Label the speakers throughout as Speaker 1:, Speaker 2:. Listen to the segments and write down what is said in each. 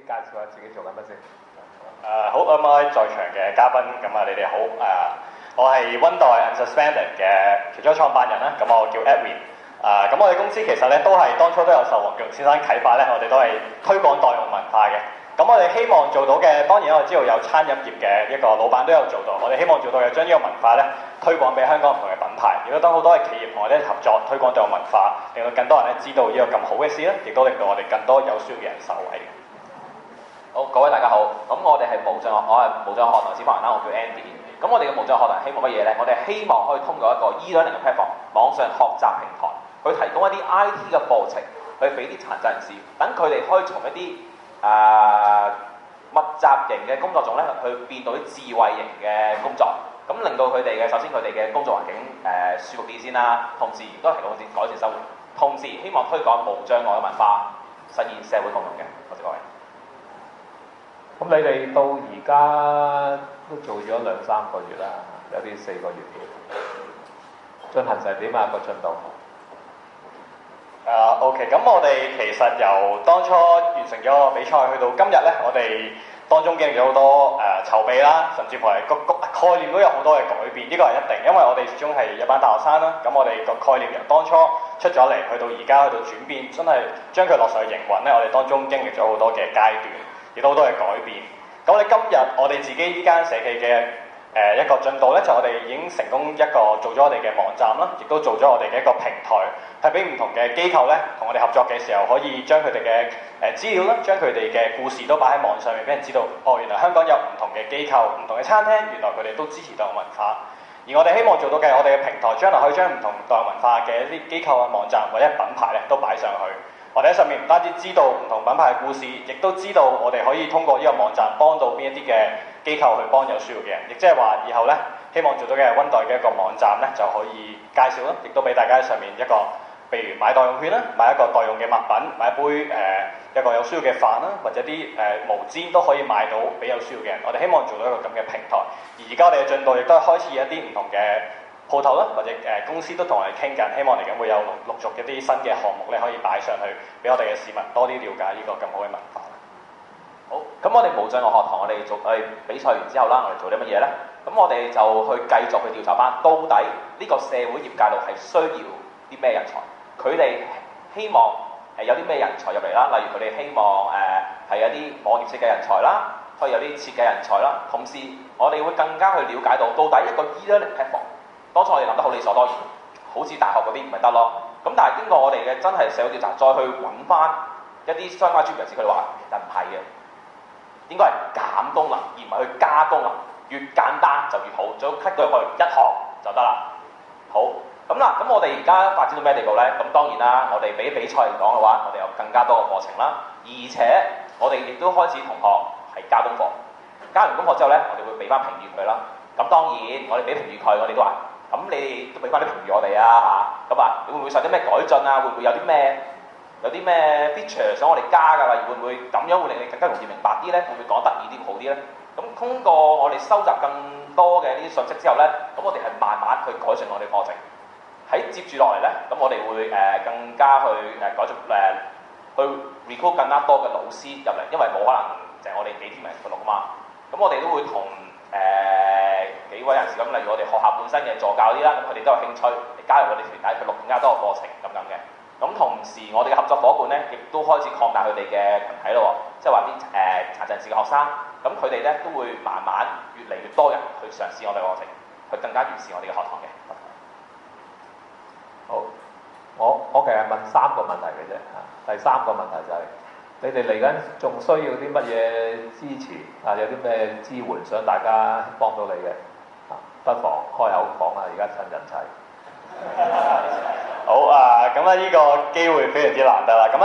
Speaker 1: 介紹下自己做緊乜先？
Speaker 2: 好，咁我喺在場嘅嘉賓，咁你哋好。我係溫代 Unsuspended 嘅其中一創辦人啦，咁我叫 Edwin。咁我哋公司其實咧都係當初都有受黃巨榮先生啟發咧，我哋都係推廣代用文化嘅。咁我哋希望做到嘅，當然我知道有餐飲業嘅一個老闆都有做到，我哋希望做到嘅將呢個文化咧推廣俾香港唔同嘅品牌，亦都當好多嘅企業同我哋合作推廣代用文化，令到更多人咧知道呢個咁好嘅事咧，亦都令到我哋更多有需要嘅人受惠。
Speaker 3: 好，各位大家好，咁我哋係無障學，我係無障學堂小朋友啦，我叫 Andy。咁我哋嘅無障學堂希望乜嘢呢？我哋希望可以通過一個 e-learning 嘅 platform 網上學習平台，去提供一啲 IT 嘅課程，去俾啲殘疾人士，等佢哋可以從一啲密集型嘅工作中咧，去變到啲智慧型嘅工作，咁令到佢哋嘅首先佢哋嘅工作環境舒服啲先啦，同時亦都提供改善生活，同時希望推廣無障礙嘅文化，實現社會共融嘅。多謝各位。
Speaker 1: 咁你哋到而家都做咗2-3個月啦，有啲4個月嘅，進行成點啊個進度
Speaker 2: ？OK， 咁我哋其實由當初完成咗個比賽去到今日咧，我哋當中經歷咗好多籌備啦，甚至乎係個概念都有好多嘅改變，呢個係一定，因為我哋始終係一班大學生啦，咁我哋個概念由當初出咗嚟，去到而家去到轉變，真係將佢落上去營運咧，我哋當中經歷咗好多嘅階段。亦都好多嘅改變。咁我哋今日我哋自己呢間社企嘅一個進度咧，就我哋已經成功一個做咗我哋嘅網站啦，亦都做咗我哋嘅一個平台，係俾唔同嘅機構咧同我哋合作嘅時候，可以將佢哋嘅資料啦，將佢哋嘅故事都擺喺網上面，俾人知道。哦，原來香港有唔同嘅機構、唔同嘅餐廳，原來佢哋都支持代用文化。而我哋希望做到嘅，我哋嘅平台將來可以將唔同代用文化嘅一啲機構啊、網站或者品牌咧，都擺上去。我哋喺上面唔單止知道唔同品牌嘅故事，亦都知道我哋可以通過呢個網站幫到邊一啲嘅機構去幫有需要嘅人。亦即係話以後咧，希望做到嘅溫代嘅一個網站咧，就可以介紹啦，亦都俾大家喺上面一個，譬如買代用券啦，買一個代用嘅物品，買一杯一個有需要嘅飯啦，或者啲毛氈都可以買到俾有需要嘅人。我哋希望做到一個咁嘅平台。而而家我哋嘅進度亦都係開始一啲唔同嘅鋪頭啦，或者公司都同我哋傾緊，希望嚟緊會有陸續一啲新嘅項目咧，可以擺上去俾我哋嘅市民多啲了解呢個咁好嘅文化。
Speaker 3: 好，咁我哋無障礙學堂，我哋比賽完之後啦，我哋做啲乜嘢呢？咁我哋就去繼續去調查翻，到底呢個社會業界度係需要啲咩人才？佢哋希望有啲咩人才入嚟啦？例如佢哋希望係有啲網頁設計人才啦，可以有啲設計人才啦。同時我哋會更加去了解到底一個 e-learning platform。當初我哋諗得好理所當然，好似大學嗰啲唔係得咯。咁但係經過我哋嘅真係社會調查，再去揾翻一啲相關專業人士，佢哋話其實唔係嘅，應該係減功能而唔係去加功能，越簡單就越好，最好 cut 到入去一行就得啦。好，咁啦，咁我哋而家發展到咩地步呢？咁當然啦，我哋比賽嚟講嘅話，我哋有更加多嘅課程啦，而且我哋亦都開始同學係交功課，交完功課之後呢，我哋會俾翻評語佢啦。咁當然我哋俾評語佢，我哋都話。咁你哋都俾翻啲評語我哋啊嚇，咁你會唔會受啲咩改進啊？會唔會有啲咩 feature 想我哋加㗎？例如會唔會咁樣會令你更加容易明白啲呢？會唔會講得意啲好啲呢？咁通過我哋收集更多嘅呢啲信息之後呢，咁我哋係慢慢去改進我哋課程。喺接住落嚟呢，咁我哋會更加去改進去 recruit 更加多嘅老師入嚟，因為冇可能就係我哋幾天人去錄啊嘛。咁我哋都會同幾位人士咁，例如我哋學校本身嘅助教啲啦，咁佢哋都有興趣嚟加入我哋團體，去錄更加多嘅課程咁嘅。咁同時我哋嘅合作伙伴呢，亦都開始擴大佢哋嘅群體咯，即係話啲殘疾人士嘅學生，咁佢哋呢都會慢慢越嚟越多人去嘗試我哋嘅課程，去更加完善我哋嘅學堂嘅。
Speaker 1: 好，我其實問3個問題嘅啫嚇。第3個問題就係、你哋嚟緊仲需要啲乜嘢支持啊？有啲咩支援想大家幫到你嘅啊？不妨開口講啊！而家趁人齊。
Speaker 2: 好咁呢個機會非常之難得啦。咁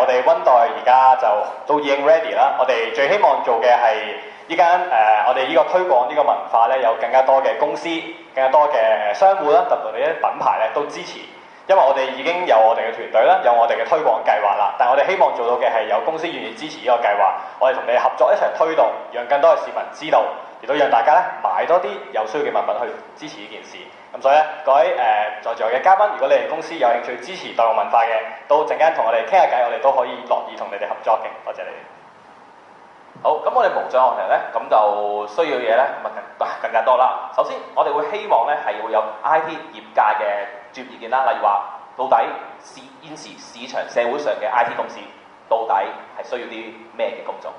Speaker 2: 我哋溫代而家就都已經 ready 啦。我哋最希望做嘅係呢間我哋呢個推廣呢個文化咧，有更加多嘅公司、更加多嘅商戶啦，特別係啲品牌咧都支持。因為我哋已經有我哋嘅團隊啦，有我哋嘅推廣計劃啦，但係我哋希望做到嘅係有公司願意支持呢個計劃，我哋同你合作一齊推動，讓更多嘅市民知道，亦都讓大家咧買多啲有需要嘅物品去支持呢件事。咁所以咧，各位在座嘅嘉賓，如果你哋公司有興趣支持代用文化嘅，到陣間同我哋傾下偈，我哋都可以樂意同你哋合作嘅。多謝你哋。
Speaker 3: 好，咁我哋無障學堂咧，咁就需要嘅嘢咧，咁啊更加多啦。首先，我哋會希望咧係會有 IT 業界嘅專業意見啦，例如話到底現時市場社會上嘅 IT 公司到底係需要啲咩嘅工作？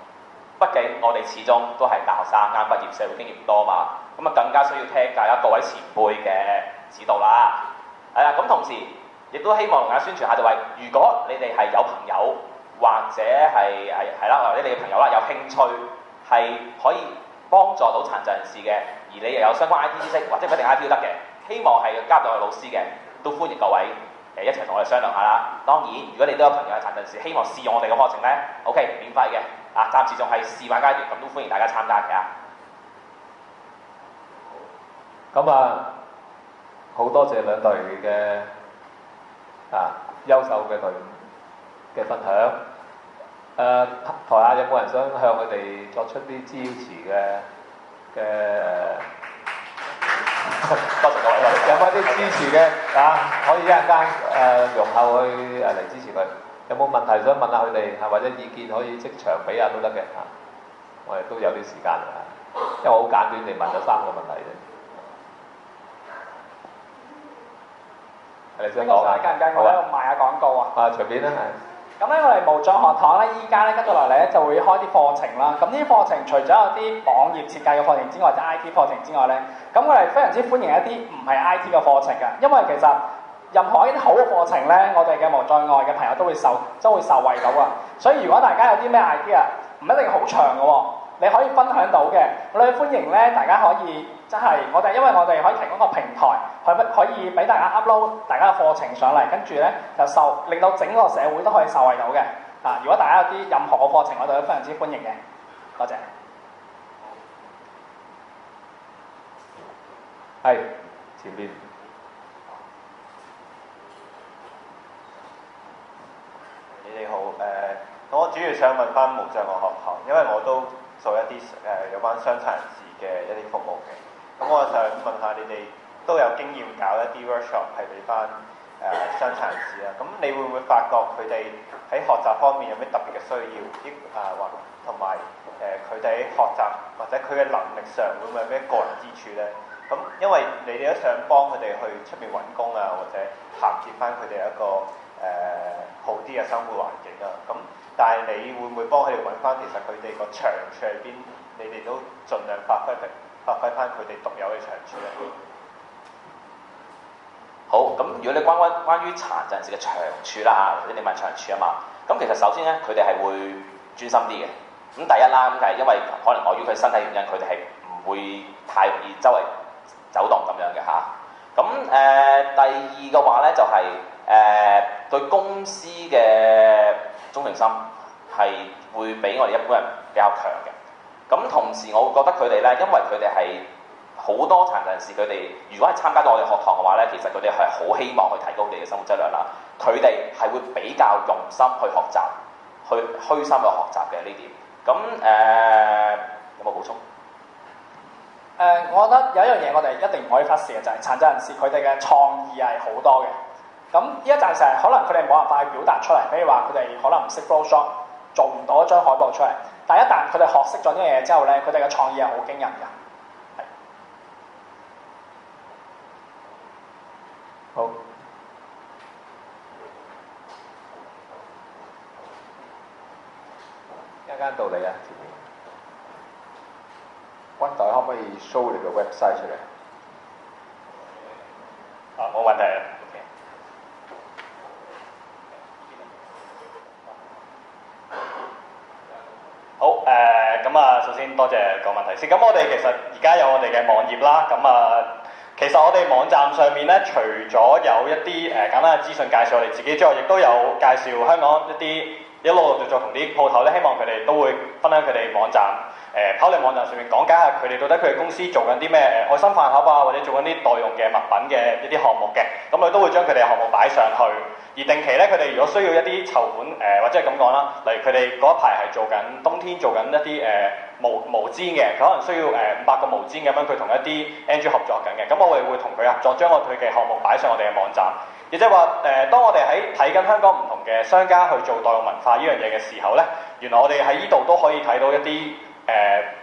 Speaker 3: 畢竟我哋始終都係大學生啱畢業，社會經驗唔多嘛，咁啊更加需要聽大家各位前輩嘅指導啦。係啦，咁同時亦都希望同大家宣傳下就係，如果你哋係有朋友或者係啦，或者你嘅朋友啦有興趣係可以幫助到殘疾人士嘅，而你又有相關 IT 知識或者唔一定 IT 都得嘅，希望係加入我哋老師嘅，都歡迎各位一齊同我哋商量下啦。當然，如果你都有朋友係殘疾人士，希望試用我哋嘅課程咧 ，OK 免費嘅，啊暫時仲係試玩階段，咁都歡迎大家參加嘅啊。
Speaker 1: 咁啊，好多謝兩隊嘅優秀嘅隊伍嘅分享。台下有冇人想向佢哋作出啲支持嘅
Speaker 3: 多謝各位，
Speaker 1: 有冇啲支持嘅可以一陣間容後去嚟支持佢。有冇問題想問下佢哋或者意見可以即場俾下都得嘅我哋都有啲時間因為我好簡短地問咗3個問題啫。你想講
Speaker 4: 介唔介意我喺度賣下廣告啊？
Speaker 1: 隨便啦，
Speaker 4: 咁咧，我哋無障學堂咧，依家咧跟住落嚟咧就會開啲課程啦。咁呢啲課程除咗有啲網頁設計嘅課程之外，或者 IT 課程之外咧，咁我哋非常之歡迎一啲唔係 IT 嘅課程嘅，因為其實任何一啲好嘅課程咧，我哋嘅無障礙嘅朋友都會受惠到啊。所以如果大家有啲咩 idea，唔一定好長嘅喎，你可以分享到嘅，我哋歡迎咧，大家可以真係因為我哋可以提供個平台，可以俾大家 upload 大家嘅課程上嚟，跟住咧就令到整個社會都可以受惠到嘅。如果大家有啲任何嘅課程，我哋都非常之歡迎嘅。多謝。
Speaker 1: 係前邊。
Speaker 5: 你哋好，我主要想問翻無障礙學堂，因為我都做一啲有關傷殘人士嘅一啲服務嘅。咁我想問下你哋都有經驗搞一啲 workshop 係俾翻傷殘人士啦。咁你會唔會發覺佢哋喺學習方面有咩特別嘅需要？或同埋佢哋喺學習或者佢嘅能力上會唔會有咩個人之處咧？咁因為你哋都想幫佢哋去出面揾工啊，或者銜接翻佢哋一個好啲嘅生活環境啊。咁但係你會唔會幫佢哋揾翻其實佢哋個長處喺邊？你哋都盡量發揮翻佢哋獨有嘅長處咧。
Speaker 3: 好，咁如果你關於殘疾人士嘅長處啦，或者你問長處啊嘛，咁其實首先咧，佢哋係會專心啲嘅。咁第一啦，咁就係因為可能礙於佢身體原因，佢哋係唔會太容易周圍走動咁樣嘅嚇。咁第二嘅話咧，就係對公司嘅忠誠心係會比我哋一般人比較強嘅。咁同時我會覺得佢哋咧，因為佢哋係好多殘疾人士，佢哋如果係參加到我哋學堂嘅話咧，其實佢哋係好希望去提高佢哋嘅生活質量啦。佢哋係會比較用心去學習，去虛心去學習嘅呢點。咁有冇補充？
Speaker 4: 我覺得有一樣嘢我哋一定唔可以忽視嘅，就係殘疾人士佢哋嘅創意係好多嘅。咁呢一陣時係可能佢哋冇辦法去表達出嚟，譬如話佢哋可能唔識 Photoshop，做唔到一張海報出嚟。但一旦佢哋學識咗呢樣嘢之後咧，佢哋嘅創意係好驚人㗎。
Speaker 1: 好。一間到你啊，前面。
Speaker 6: 溫大可唔可以 show 你個 website 出嚟？
Speaker 2: 冇問題啊。好咁首先多謝個問題先。咁我哋其實而家有我哋嘅網頁啦。其實我哋網站上面咧，除咗有一啲簡單嘅資訊介紹我哋自己之外，亦都有介紹香港一啲一路陸續同啲鋪頭咧，希望佢哋都會分享佢哋網站。跑嚟網站上面講解下佢哋到底佢哋公司做緊啲咩愛心飯盒啊，或者做緊啲代用嘅物品嘅一啲項目嘅，咁佢都會將佢哋嘅項目擺上去。而定期咧，佢哋如果需要一啲籌款或者係咁講啦，例如佢哋嗰一排係做緊冬天做緊一啲毛氈嘅，佢可能需要500個毛氈咁樣，佢同一啲 NGO 合作緊嘅，咁我哋會同佢合作，將佢嘅項目擺上我哋嘅網站。亦即係話當我哋喺睇緊香港唔同嘅商家去做代用文化呢樣嘢嘅時候咧，原來我哋喺呢度都可以睇到一啲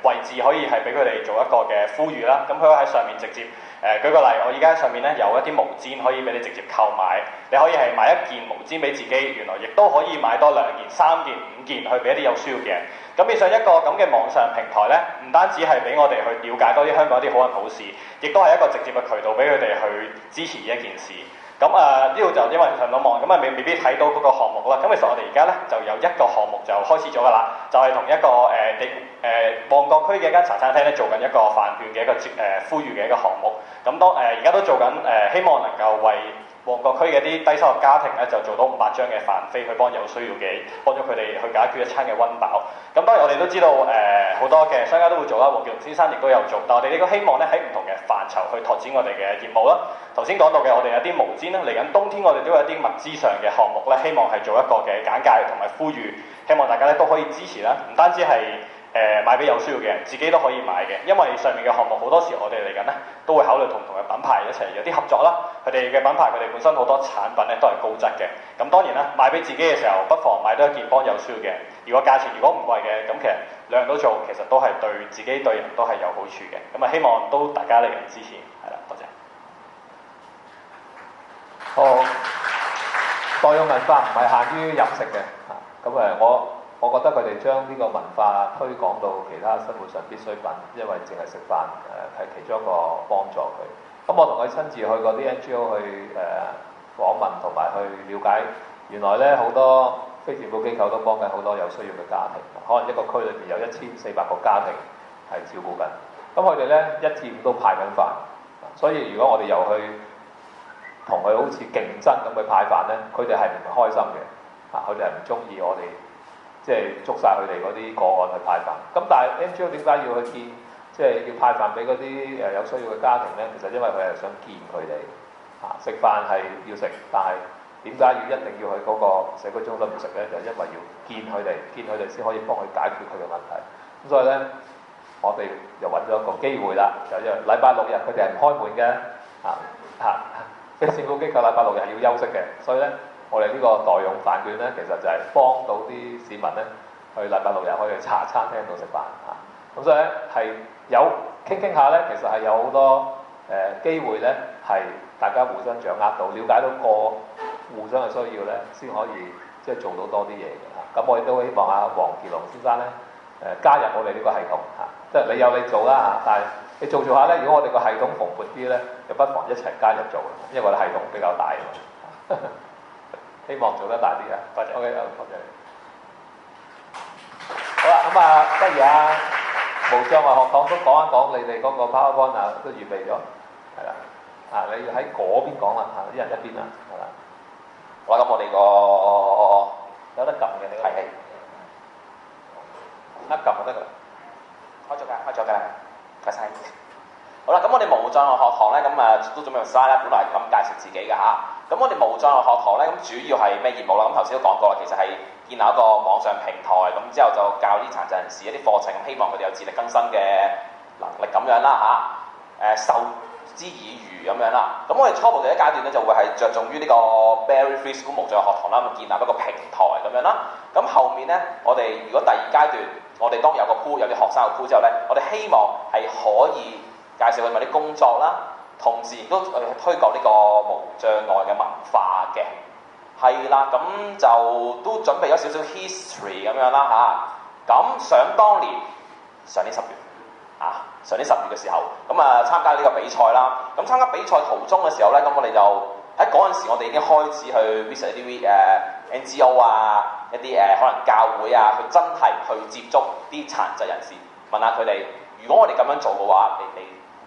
Speaker 2: 位置可以係俾佢哋做一個嘅呼籲啦。咁佢可以喺上面直接舉個例，我而家喺上面咧有一啲毛氈可以俾你直接購買，你可以係買一件毛氈俾自己，原來亦都可以買多2件、3件、5件去俾一啲有需要嘅人。咁變相一個咁嘅網上平台咧，唔單止係俾我哋去了解多啲香港一啲好人好事，亦都係一個直接嘅渠道俾佢哋去支持呢一件事。咁呢度就因為上到網，咁未必睇到嗰個項目啦。咁其實我哋而家咧就有一個項目就開始咗㗎啦，就係同一個旺角區嘅一間茶餐廳咧做緊一個飯券嘅一個呼籲嘅一個項目。咁而家都做緊希望能夠為旺角區嘅啲低收入家庭咧就做到500張嘅飯飛，去幫有需要嘅，幫咗佢哋去解決一餐嘅溫飽。咁當然我哋都知道好多嘅商家都會做啦，黃傑龍先生亦都有做，但我哋亦都希望咧喺唔同嘅範疇去拓展我哋嘅業務啦。頭先講到嘅我哋有啲毛氈啦，嚟緊冬天我哋都有啲物資上嘅項目咧，希望係做一個嘅簡介同埋呼籲，希望大家咧都可以支持啦，唔單止係買俾有需要嘅人，自己都可以買嘅，因為上面嘅項目好多時我哋嚟緊咧都會考慮同唔同嘅品牌一齊有啲合作啦。佢哋嘅品牌佢哋本身好多產品咧都係高質嘅，咁當然啦，買俾自己嘅時候不妨買多一件幫有需要嘅人。如果價錢如果唔貴嘅，咁其實兩樣都做，其實都係對自己對人都係有好處嘅。咁希望都大家嚟緊支持，係啦，多謝。
Speaker 1: 好，代用文化唔係限於飲食嘅嚇，咁我覺得佢哋將呢個文化推廣到其他生活上必需品，因為淨係食飯係其中一個幫助佢。咁我同佢親自去嗰啲 NGO 去訪問同埋去了解，原來咧好多非政府機構都幫緊好多有需要嘅家庭，可能一個區裏邊有1400個家庭係照顧緊。咁佢哋咧1至5都派緊飯，所以如果我哋又去同佢好似競爭咁去派飯咧，佢哋係唔開心嘅，佢哋係唔中意我哋即係捉晒佢哋嗰啲個案去派飯。咁但係 NGO 點解要去見，即係要派飯俾嗰啲有需要嘅家庭咧？其實因為佢係想見佢哋，食飯係要食，但係點解一定要去嗰個社區中心唔食咧？就因為要見佢哋先可以幫佢解決佢嘅問題。咁所以咧，我哋又揾咗一個機會啦，就因為禮拜6日佢哋係唔開門嘅，非政府機構禮拜6日要休息嘅，所以咧，我哋呢個代用飯券咧，其實就係幫到啲市民咧，去禮拜6日可以去茶餐廳度食飯嚇。咁所以咧係有傾下咧，其實係有好多機會咧，係大家互相掌握到，了解到個互相嘅需要咧，先可以即係做到多啲嘢嘅嚇。咁我亦都希望黃傑龍先生咧加入我哋呢個系統嚇，即係你有你做啦嚇，但係你做下咧，如果我哋個系統蓬勃啲咧，就不妨一齊加入做，因為我哋系統比較大啊嘛。希望做得大啲啊！多謝。OK， 多謝你。好啦，咁不如無障礙學堂都講一講你哋嗰個 PowerPoint 都預備咗，係啦。你要喺嗰邊講啦，一人一邊啊，係啦。
Speaker 3: 好啦，咁我哋個
Speaker 1: 有得撳嘅，你
Speaker 3: 係
Speaker 1: 一撳就得㗎啦。
Speaker 3: 開咗㗎啦，唔該晒。好啦，咁我哋無障礙學堂咧，咁都準備用 slide 啦，本來係咁介紹自己㗎嚇。咁我哋無障礙學堂咧，咁主要係咩業務啦？咁頭先都講過啦，其實係建立一個網上平台，咁之後就教啲殘疾人士一啲課程，咁希望佢哋有自力更生嘅能力咁樣啦嚇。授之以漁咁樣啦。咁我哋初步第一階段咧，就會係着重於呢個 Barrier Free School 無障礙學堂啦，咁建立一個平台咁樣啦。咁後面咧，我哋如果第2階段，我哋當有個 pool 有啲學生嘅 pool 之後咧，我哋希望係可以介紹佢哋啲工作啦，同時亦都推廣呢個無障礙嘅文化嘅，係啦，咁就都準備咗少少 history 咁樣啦嚇。咁想當年上年10月上年10月嘅時候，咁參加呢個比賽啦。咁參加比賽途中嘅時候咧，咁我哋就喺嗰陣時，我哋已經開始去 visit 一啲NGO 一啲可能教會去真係去接觸啲殘疾人士，問下佢哋，如果我哋咁樣做嘅話，你會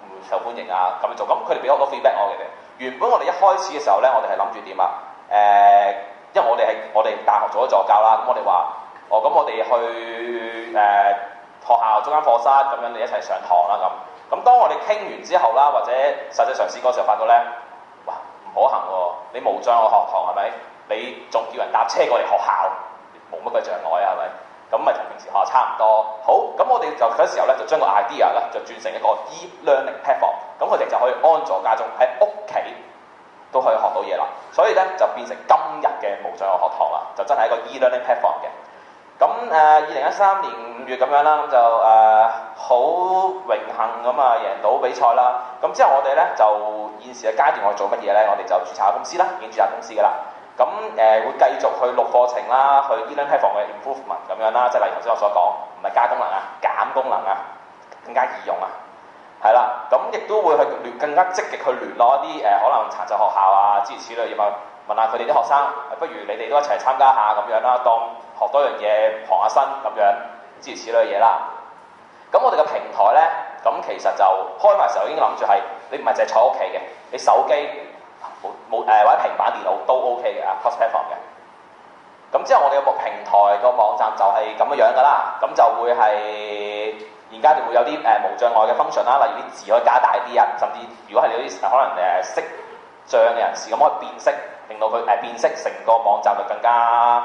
Speaker 3: 唔會受歡迎咁樣做？咁佢哋俾好多 feedback 我哋。原本我哋一開始嘅時候咧，我哋係諗住點因為我哋大學做咗助教啦，咁我哋話咁我哋去學校中間課室咁樣，你一齊上堂啦咁。咁當我哋傾完之後啦，或者實際嘗試嗰時候發覺咧，哇唔可行喎！你無障礙學堂係咪？你仲叫人搭車過嚟學校，冇乜嘅障礙係咪？咁咪同平時學校差唔多。好，咁我哋就嗰時候咧就將個 idea 咧就轉成一個 e-learning platform，咁佢哋就可以安坐家中喺屋企都可以學到嘢啦。所以咧就變成今日嘅無障礙學堂啦，就真係一個 e-learning platform 嘅。咁2013年5月咁樣啦，咁就好榮幸咁啊贏到比賽啦。咁之後我哋咧就現時嘅階段我哋做乜嘢咧？我哋就註冊公司啦，已經註冊公司㗎啦。咁會繼續去錄課程啦，去 e-learning platform 嘅 improvement 咁樣啦，即係例如頭先我所講，唔係加功能啊，減功能啊，更加易用啊。係啦，咁亦都會去更加積極去聯絡一啲可能殘疾學校啊，諸如此類，問下佢哋啲學生，不如你哋都一齊參加下咁樣啦，當學多樣嘢傍下身咁樣，諸如此類嘅嘢啦。咁我哋嘅平台咧，咁其實就開賣時候已經諗住係你唔係淨係坐屋企嘅，你手機或者平板電腦都 OK 嘅啊 cross platform 嘅。咁之後我哋個平台個網站就係咁嘅樣㗎啦，咁就會係而家就會有啲無障礙嘅 function 啦，例如啲字可以加大啲啊，甚至如果係有啲可能識障嘅人士咁可以辨識，令到佢辨識成個網站就更加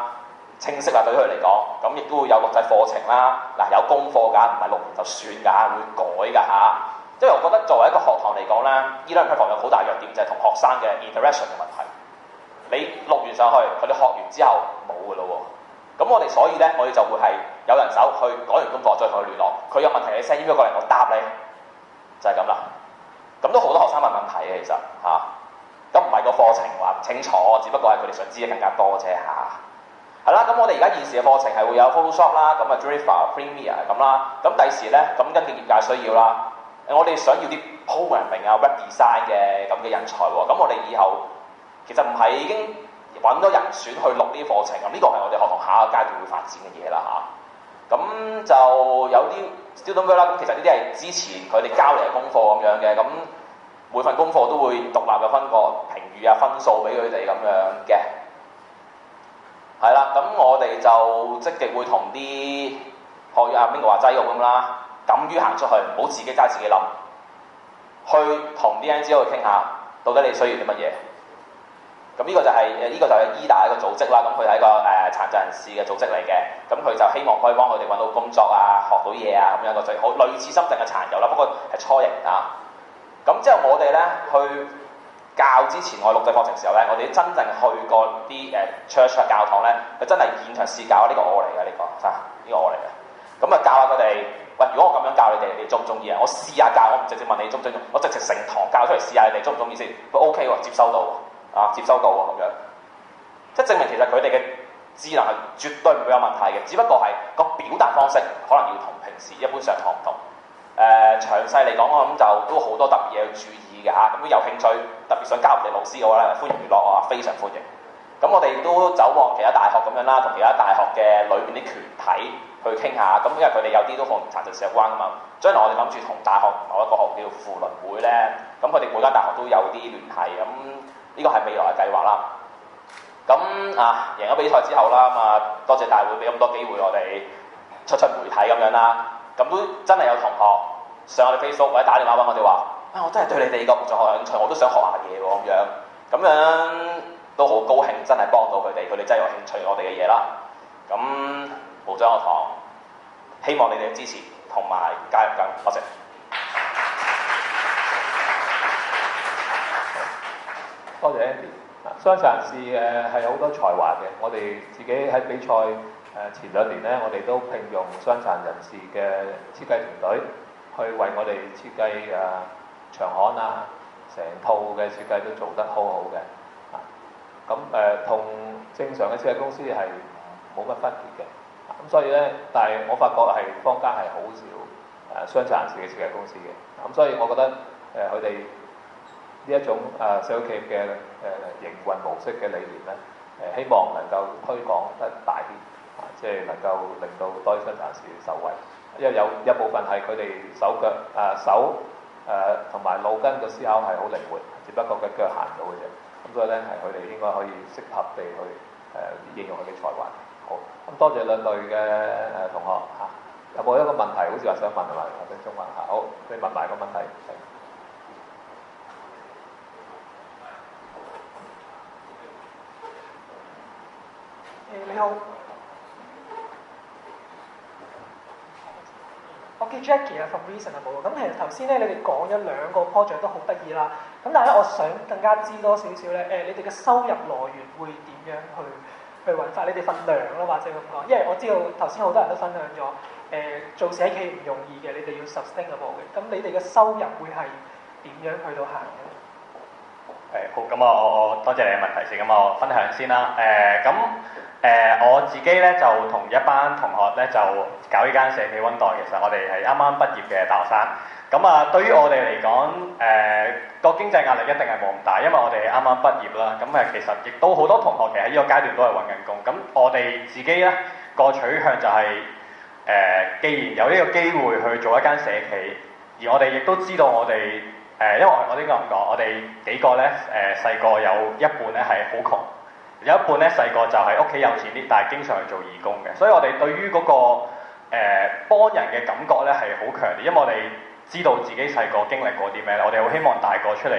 Speaker 3: 清晰啦，對於佢嚟講，咁亦都會有錄製課程啦，嗱有功課㗎，唔係錄完就算㗎，會改㗎嚇。因為我覺得作為一個學堂嚟講咧 e-learning platform 有好大弱點就係同學生嘅 interaction 嘅問題。你錄完上去，佢哋學完之後冇㗎咯喎。咁我哋所以咧，我哋就會係有人手去改完功課再同佢聯絡。佢有問題你 send email 過嚟，我答你，就係咁啦。咁都好多學生問問題嘅其實嚇，咁唔係個課程話唔清楚，只不過係佢哋想知嘅更加多啫嚇。係啦，咁我哋而家現時嘅課程係會有 Photoshop 啦，咁啊 Premiere 咁啦，咁第時咧咁根據業界需要啦，我哋想要啲 programming 啊 web design 嘅咁嘅人才喎，咁我哋以後其實唔係已經揾咗人選去錄呢啲課程，咁呢個係我哋學堂下一個階段會發展嘅嘢啦嚇。咁就有啲 student work 啦，咁其實呢啲係之前佢哋交嚟嘅功課咁樣嘅，咁每份功課都會獨立有分個評語啊分數俾佢哋咁樣嘅。係啦，咁我哋就積極會同啲學阿邊個話齋咁啦，敢於行出去，唔好自己齋自己諗，去同啲 NGO 去傾下，到底你需要啲乜嘢？咁呢個就係EDA 一個組織啦，咁佢係一個殘疾人士嘅組織嚟嘅，咁佢就希望可以幫佢哋揾到工作啊、學到嘢啊咁樣個最好，類似深圳嘅殘友啦，不過係初型啊。咁之後我哋咧去教之前我錄製課程時候咧，我哋真正去過啲church 教堂咧，佢真係現場試教，呢個我嚟嘅呢個，呢個我嚟嘅。咁啊教下佢哋，喂，如果我咁樣教你哋，你中唔中意啊？我試下教，我唔直接問你中唔中意，我直情成堂教出嚟試下你哋中唔中意先。佢 OK 喎，接收到啊，接收到喎咁樣，即係證明其實佢哋嘅智能係絕對唔會有問題嘅，只不過係個表達方式可能要同平時一般上堂唔同。詳細嚟講，我諗就都好多特別嘢要注意嘅嚇。咁如果有興趣，特別想加入我哋老師嘅話咧，歡迎聯絡我啊，非常歡迎。咁我哋都走往其他大學咁樣啦，同其他大學嘅裏邊啲團體去傾下。咁因為佢哋有啲都同殘疾事有關噶嘛。將來我哋諗住同大學某一個學叫扶輪會咧，咁佢哋每間大學都有啲聯繫。咁呢個係未來嘅計劃啦。咁啊，贏咗比賽之後啦，咁啊多謝大會俾咁多機會我哋出媒體咁樣啦。咁都真係有同學上我哋 Facebook 或者打電話揾我哋話，我真係對你哋個無障礙有興趣，我都想學下嘢喎咁樣都好高興，真係幫到佢哋，佢哋真係有興趣我哋嘅嘢啦。咁無障學堂，希望你哋嘅支持同埋加入緊，多謝。
Speaker 1: 多謝 Andy。傷殘人士係有好多才華嘅，我哋自己喺比賽前2年咧，我哋都聘用傷殘人士嘅設計團隊去為我哋設計場刊啊，成套嘅設計都做得好好嘅。咁同正常嘅設計公司係冇乜分別嘅。咁所以咧，但係我發覺係坊間係好少傷殘人士嘅設計公司嘅。咁所以我覺得佢哋呢一種社會企業嘅營運模式嘅理念咧，希望能夠推廣得大啲，即係能夠令到多啲傷殘人士受惠。因為有一部分係佢哋手同埋腦筋嘅思考係好靈活，只不過嘅腳行唔到嘅啫。咁所以咧，係佢哋應該可以適合地去應用佢嘅才華。好，咁多謝兩隊嘅同學嚇。有冇一個問題好似話想問係嘛？或者中文嚇？好，你問埋個問題。
Speaker 7: 你好，我叫 Jackie 啊 ，from Reasonable。咁其實頭先咧，你哋講咗2個 project 都好得意啦。咁但係咧，我想更加知多少少咧，你哋嘅收入來源會點樣去去揾法？你哋份糧咯，或者咁講，因為我知道頭先好多人都分享咗，做社企唔容易嘅，你哋要 sustainable 嘅，咁你哋嘅收入會係點樣去到行嘅？
Speaker 2: 好，咁我多謝你嘅問題先，咁我分享先啦。我自己咧就同一班同學咧就搞呢間社企溫代，其實我哋係啱啱畢業嘅大學生。咁啊，對於我哋嚟講，個經濟壓力一定係冇咁大，因為我哋啱啱畢業啦。咁其實亦都好多同學其實喺呢個階段都係揾緊工。咁我哋自己咧個取向就係、既然有呢個機會去做一間社企，而我哋亦都知道我哋因為我呢個咁講，我哋幾個咧細個有一半咧係好窮，有一半咧細個就係屋企有錢啲，但係經常去做義工嘅，所以我哋對於嗰個幫人嘅感覺咧係好強烈，因為我哋知道自己細個經歷過啲咩咧，我哋好希望大個出嚟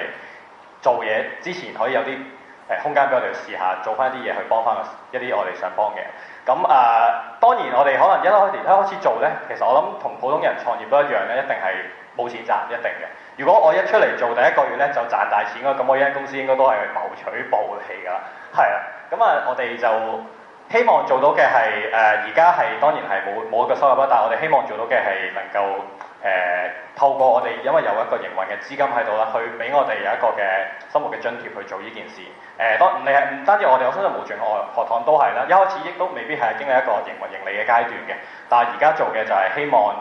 Speaker 2: 做嘢之前可以有啲空間俾我哋去試下做翻啲嘢去幫翻一啲我哋想幫嘅。咁當然我哋可能一開始做咧，其實我諗同普通人創業都一樣咧，一定係冇錢賺，一定嘅。如果我一出嚟做第一個月咧就賺大錢嘅，咁我呢間公司應該都係謀取暴利㗎啦，係啦。咁我哋就希望做到嘅係而家係當然係冇一個收入啦，但係我哋希望做到嘅係能夠透過我哋因為有一個營運嘅資金喺度啦，去俾我哋有一個嘅生活嘅津貼去做呢件事。唔單止我哋，我相信無盡學堂都係啦。一開始亦都未必係經歷一個營運盈利嘅階段嘅，但係而家做嘅就係希望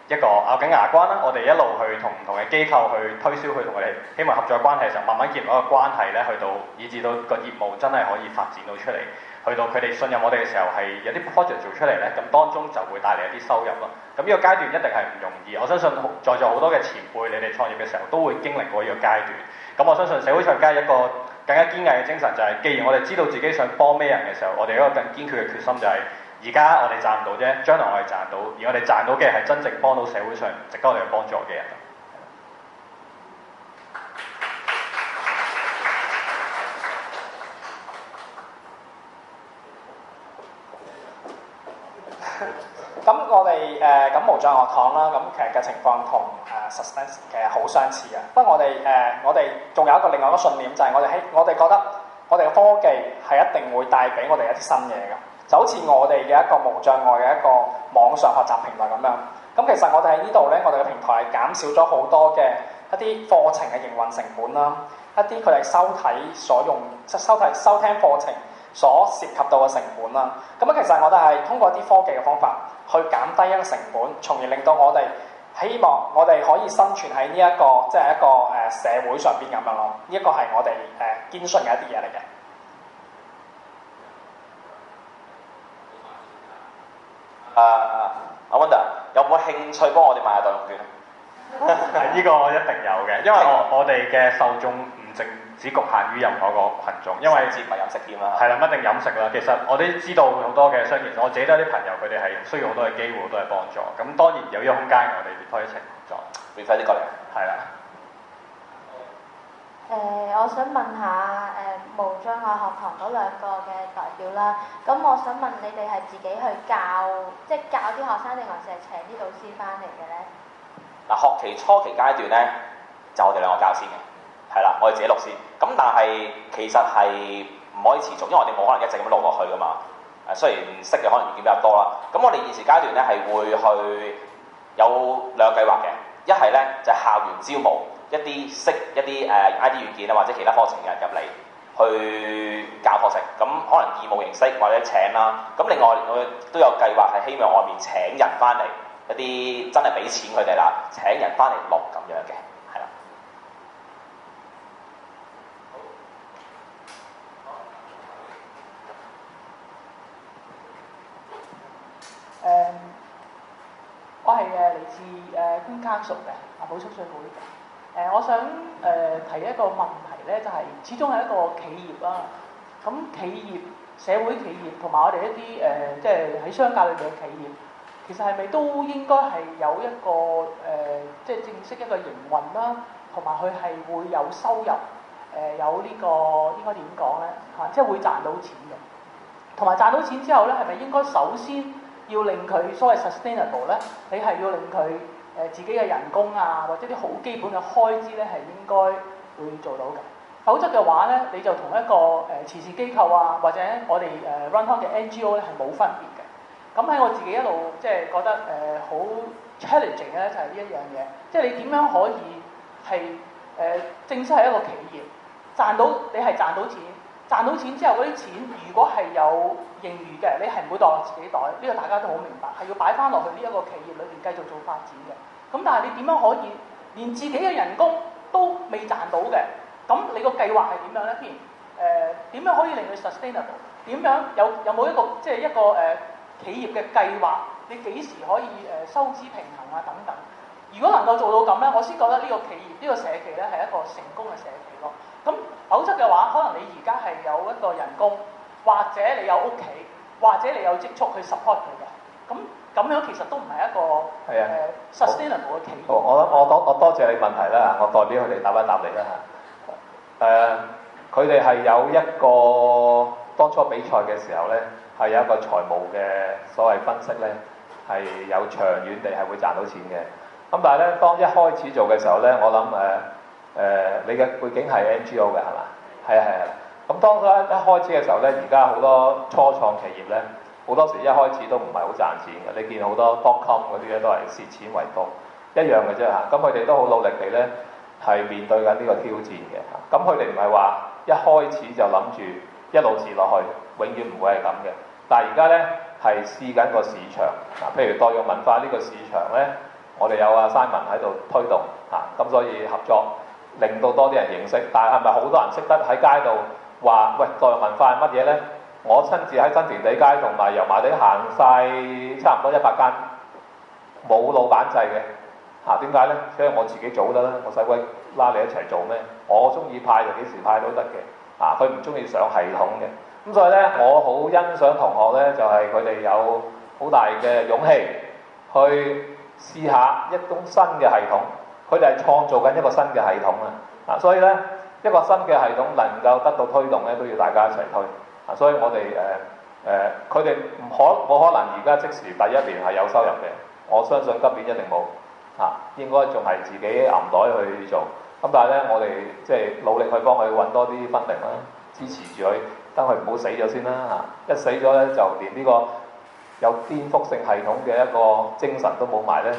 Speaker 2: 一個咬緊牙關啦，我哋一路去同唔同嘅機構去推銷，去同佢哋希望合作關係嘅時候，慢慢建立一個關係咧，去到以至到個業務真係可以發展到出嚟，去到佢哋信任我哋嘅時候係有啲 project 做出嚟咧，咁當中就會帶嚟一啲收入咯。咁呢個階段一定係唔容易，我相信在座好多嘅前輩，你哋創業嘅時候都會經歷過呢個階段。咁我相信社會上街一個更加堅毅嘅精神就係，既然我哋知道自己想幫咩人嘅時候，我哋一個更堅決嘅決心就係，而家我哋賺唔到啫，將來我哋賺到，而我哋賺到嘅係真正幫到社會上值得我哋去幫助嘅人。
Speaker 4: 咁我哋咁無障學堂啦，咁其實嘅情況同Sustain 其實好相似嘅。不過我哋仲有一個另外一個信念，就係我哋覺得我哋嘅科技係一定會帶俾我哋一啲新嘢嘅。就好似我哋嘅一個無障礙嘅一個網上學習平台咁樣。咁其實我哋喺呢度咧，我哋嘅平台係減少咗好多嘅一啲課程嘅營運成本啦，一啲佢哋收睇所用收聽課程所涉及到嘅成本啦。咁其實我哋係通過一啲科技嘅方法去減低一個成本，從而令到我哋希望我哋可以生存喺呢一個即係一個社會上邊咁樣咯。呢一個係我哋堅信嘅一啲嘢嚟嘅。
Speaker 3: 阿 Wonder 有冇興趣幫我哋買下代用券？
Speaker 2: 呢個一定有嘅，因為我哋嘅受眾唔淨只局限於任何一個群眾，因為
Speaker 3: 唔係飲食店啦。
Speaker 2: 係啦，一定飲食啦。其實我哋知道好多嘅商業，我自己都有啲朋友，佢哋係需要好多嘅機會，好多嘅幫助。咁當然有呢個空間，我哋可以一齊合作。
Speaker 3: 免費啲過嚟。係啦。
Speaker 8: 我想問下無障礙學堂嗰兩個嘅代表啦，咁我想問你哋係自己去教，即係教啲學生定還是係請啲導師翻嚟嘅咧？
Speaker 3: 嗱，學期初期階段咧，就我哋兩個教先嘅，係啦，我哋自己錄先。咁但係其實係唔可以持續，因為我哋冇可能一直咁錄落去噶嘛。雖然識嘅可能意見比較多啦。咁我哋現時階段咧係會去有兩個計劃嘅，一係咧就係校園招募。一啲識一啲IT 軟件啊，或者其他課程嘅人入嚟去教課程，咁可能義務形式或者請啦。咁另外我都有計劃係希望外面請人翻嚟，一啲真係俾錢佢哋啦，請人翻嚟錄咁樣嘅，係啦。
Speaker 9: 我係嚟自官卡屬嘅保蓄稅會。我想提一個問題咧，就係始終係一個企業啦。咁企業、社會企業同埋我哋一啲即係喺商界裏邊嘅企業，其實係咪都應該係有一個即係正式一個營運啦，同埋佢係會有收入，有呢個應該點講咧嚇，即係會賺到錢嘅。同埋賺到錢之後咧，係咪應該首先要令佢所謂 sustainable 咧？你係要令佢自己嘅人工啊，或者啲好基本嘅開支咧，係應該會做到嘅。否則嘅話咧，你就同一個慈善機構啊，或者我哋run on 嘅 NGO 咧係冇分別嘅。咁喺我自己一路即係覺得好 challenging 咧，就係呢一樣嘢，即係你點樣可以係正式係一個企業賺到你係賺到錢，賺到錢之後嗰啲錢如果係有盈餘嘅，你係唔會袋落自己袋，呢個大家都好明白，係要擺翻落去呢一個企業裏邊繼續做發展嘅。咁但係你點樣可以連自己嘅人工都未賺到嘅？咁你個計劃係點樣咧？譬如點樣可以令佢 sustainable？ 點樣有冇一個即係一個企業嘅計劃？你幾時可以收支平衡啊等等？如果能夠做到咁咧，我先覺得呢個企業呢個社企咧係一個成功嘅社企咯。咁否則嘅話，可能你而家係有一個人工，或者你有屋企，或者你有積蓄去 support 佢嘅。咁樣其實都唔係一個sustainable 嘅企業。
Speaker 1: 我多謝你問題啦，我代表佢哋答一答你啦嚇。佢哋係有一個當初比賽嘅時候咧，係有一個財務嘅所謂分析咧，係有長遠地係會賺到錢嘅。咁但係咧，當一開始做嘅時候咧，我諗你嘅背景係 NGO 嘅係嘛？係啊。咁當初一開始嘅時候咧，而家好多初創企業咧，好多時一開始都唔係好賺錢嘅。你見好多 .com 嗰啲咧都係蝕錢為多，一樣嘅啫嚇。咁佢哋都好努力地咧係面對緊呢個挑戰嘅。咁佢哋唔係話一開始就諗住一路蝕落去，永遠唔會係咁嘅。但係而家咧係試緊個市場嗱，譬如代用文化呢個市場咧，我哋有阿 Simon 喺度推動嚇，咁所以合作令到多啲人認識。但係係咪好多人識得喺街度話喂，代用文化係乜嘢咧？我親自喺新田地街同埋油麻地行晒差唔多100間，冇老闆制嘅嚇。點解咧？因為我自己做得啦，我使鬼拉你一齊做咩？我中意派就幾時派都得嘅啊。佢唔中意上系統嘅。咁所以咧，我好欣賞同學咧，就係佢哋有好大嘅勇氣去試下一種新嘅系統。佢哋係創造緊一個新嘅系統啊！所以咧，一個新嘅系統能夠得到推動咧，都要大家一齊推啊！所以我哋佢哋冇可能而家即時第一年係有收入嘅。我相信今年一定冇啊，應該仲係自己揞袋去做。咁但係咧，我哋即係努力去幫佢揾多啲分定啦，支持住佢。等佢唔好死咗先啦嚇！一死咗咧，就連呢個有顛覆性系統嘅一個精神都冇埋咧，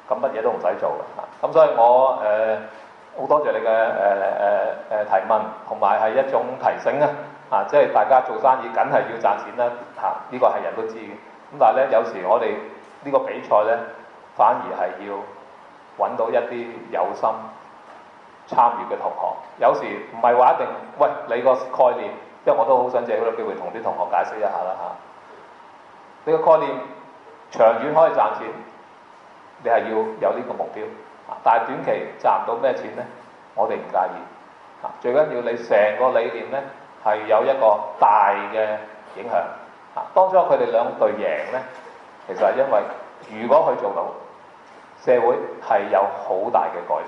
Speaker 1: 咁乜嘢都唔使做嘅嚇。咁所以我好多謝你嘅提問，同埋係一種提醒啊！即係大家做生意梗係要賺錢啦嚇，呢個係人都知嘅。咁但係咧，有時我哋呢個比賽咧，反而係要揾到一啲有心參與嘅同學。有時唔係話一定喂你個概念。因為我都好想借呢個機會同啲同學解釋一下啦嚇。呢個概念長遠可以賺錢，你係要有呢個目標。但係短期賺唔到咩錢咧，我哋唔介意。最緊要你成個理念咧係有一個大嘅影響。當初佢哋兩隊贏咧，其實係因為如果佢做到，社會係有好大嘅改變。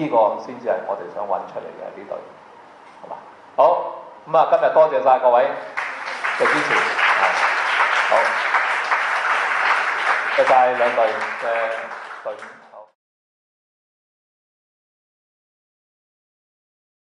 Speaker 1: 呢個先至係我哋想揾出嚟嘅呢隊，好嘛？好。咁啊，今日多謝晒各位嘅支持，好，謝晒兩隊嘅隊員。